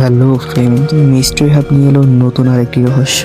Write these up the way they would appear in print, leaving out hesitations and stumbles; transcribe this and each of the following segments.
Hello friend, mystery hub নিয়ে এলো নতুন আরেকটি রহস্য।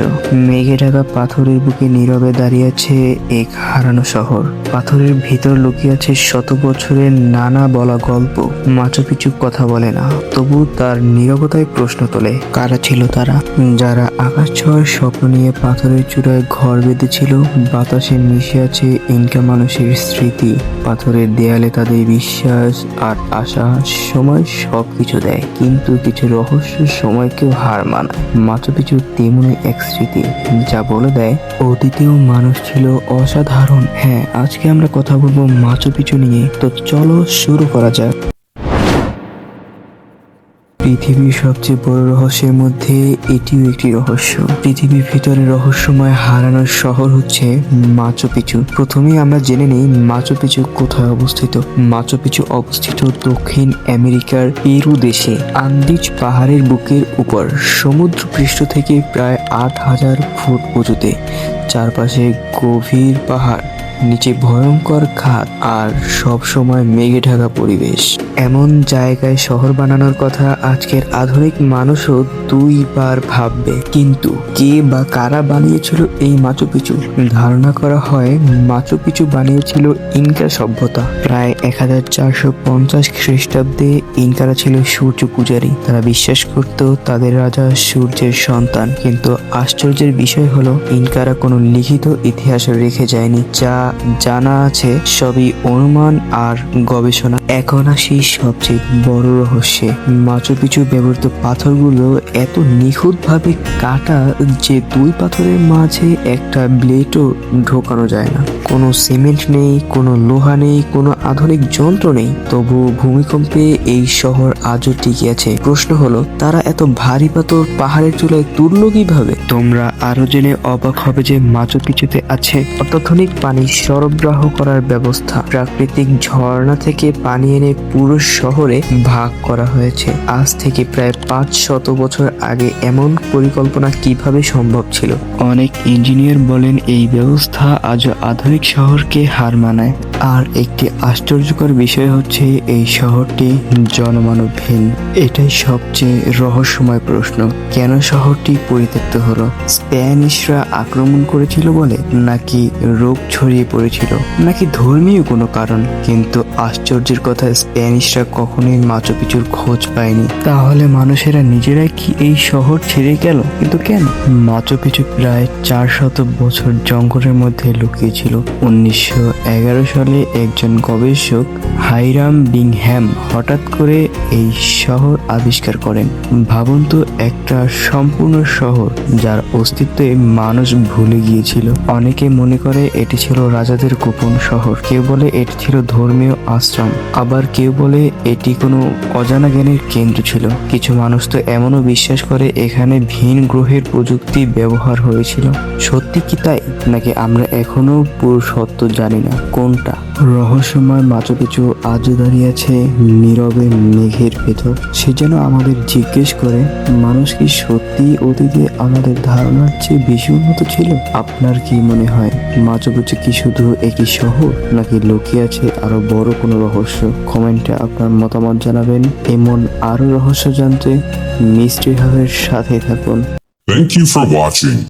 মেঘে ঢাকা পাথরের বুকে নীরবে দাঁড়িয়ে আছে এক হারানো শহর। পাথরের ভিতর লুকিয়ে আছে শত বছরের নানা বলা গল্প। মাচু পিছু কথা বলে না, তবু তার নীরবতায় প্রশ্ন তোলে। কারা ছিল তারা, যারা আকাশ ছোঁয়ার স্বপ্ন নিয়ে পাথরের চূড়ায় ঘর বেঁধেছিল? বাতাসে মিশে আছে ইনকা মানুষের স্মৃতি, পাথরের দেয়ালে তাদের বিশ্বাস আর আশা। সময় সবকিছু দেয়, কিন্তু কিছু রহস্য সময়কেও হার মানায়। মাচু পিছু তেমনই এক স্মৃতি যা বলে দেয় অতীতেও মানুষ ছিল অসাধারণ। হ্যাঁ, আজকে আমরা কথা বলবো মাচু পিছু নিয়ে, তো চলো শুরু করা যাক। পৃথিবীর সবচেয়ে বড় রহস্যের মধ্যে এটিও একটি রহস্য। পৃথিবীর ভিতরে রহস্যময় হারানোর শহর হচ্ছে মাচু পিছু। প্রথমেই আমরা জেনে নেই মাচু পিছু কোথায় অবস্থিত। মাচু পিছু অবস্থিত দক্ষিণ আমেরিকার পেরু দেশে, আন্দিজ পাহাড়ের বুকের উপর, সমুদ্র পৃষ্ঠ থেকে প্রায় ৮,০০০ ফুট উঁচুতে। চারপাশে গভীর পাহাড়, নিচে ভয়ঙ্কর খাদ আর সব সময় মেঘে ঢাকা পরিবেশ। এমন জায়গায় শহর বানানোর কথা আজকের আধুনিক মানুষও দুইবার ভাববে। কিন্তু কে বা কারা বানিয়েছিল এই মাচু পিছু? ধারণা করা হয় মাচু পিছু বানিয়েছিল ইনকা সভ্যতা। প্রায় ১৪৫০ খ্রিস্টাব্দে ইনকারা ছিল সূর্য পূজারী। তারা বিশ্বাস করত তাদের রাজা সূর্যের সন্তান। কিন্তু আশ্চর্যের বিষয় হলো ইনকারা কোনো লিখিত ইতিহাস রেখে যায়নি। যা জানা আছে সবই অনুমান আর গবেষণা। এখন আসি সবচেয়ে বড় রহস্যে। মাচু পিছু ব্যবহৃত পাথরগুলো এত নিখুঁতভাবে কাটা যে দুই পাথরের মাঝে একটা ব্লেডও ঢোকানো যায় না। কোনো সিমেন্ট নেই, কোনো লোহা নেই, কোনো আধুনিক যন্ত্র নেই। তবু ভূমিকম্পে এই শহর আজও টিকে আছে। প্রশ্ন হলো, তারা এত ভারী পাথর পাহাড়ের চূড়ায় তুললো কিভাবে? তোমরা আরো জেনে অবাক হবে যে মাচু পিছুতে আছে অত্যাধুনিক পানি সরবরাহ করার ব্যবস্থা। প্রাকৃতিক ঝর্ণা থেকে পানি এনে পুরো শহরে ভাগ করা হয়েছে। আজ থেকে প্রায় ৫০০ বছর আগে এমন পরিকল্পনা কিভাবে সম্ভব ছিল? অনেক ইঞ্জিনিয়ার বলেন এই ব্যবস্থা আজও আধুনিক শহরকে হার মানায়। আর একটি আশ্চর্যকর বিষয় হচ্ছে এই শহরটি জনমানবহীন। এটাই সবচেয়ে রহস্যময় প্রশ্ন। কেন শহরটি পরিত্যক্ত হলো? স্প্যানিশরা আক্রমণ করেছিল বলে, নাকি রোগ ছড়িয়ে পড়েছিল, নাকি ধর্মীয় কোনো কারণ? কিন্তু আশ্চর্যের কথা, স্প্যানিশরা কখনোই মাচু পিছুর খোঁজ পায়নি। তাহলে মানুষেরা নিজেরাই কি এই শহর ছেড়ে গেল? কিন্তু কেন? মাচু পিছু প্রায় ৪০০ বছর জঙ্গলের মধ্যে লুকিয়েছিল। ১৯১১ সালে একজন গবেষক হাইরাম বিংহ্যাম হঠাৎ করে এই শহর আবিষ্কার করেন। ভাবুন তো, একটা সম্পূর্ণ শহর যার অস্তিত্বে মানুষ ভুলে গিয়েছিল। অনেকে মনে করে এটি ছিল রাজাদের গোপন শহর, কেউ বলে এটি ছিল ধর্মীয় আশ্রম, আবার কেউ বলে এটি কোনো অজানা জ্ঞানের কেন্দ্র ছিল। কিছু মানুষ তো এমনও বিশ্বাস করে এখানে ভিন গ্রহের প্রযুক্তি ব্যবহার হয়েছিল। সত্যি কি তাই, নাকি আমরা এখনো পুরো সত্য জানি না? কোনটা? রহস্যময় মাচু পিছু আজও দাঁড়িয়ে আছে নীরবে মেঘের ভেতর। সে যেন আমাদের জিজ্ঞেস করে, মানুষ কি সত্যি অতীতে আমাদের ধারণার চেয়ে বেশি উন্নত ছিল? আপনার কি মনে হয়, মাচু পিছু কি শুধু একটি শহর, নাকি লুকিয়ে আছে আরো বড় কোনো রহস্য? কমেন্টে আপনার মতামত জানাবেন। এমন আরো রহস্য জানতে মিস্ট্রি হাবের সাথে থাকুন। Thank you for watching.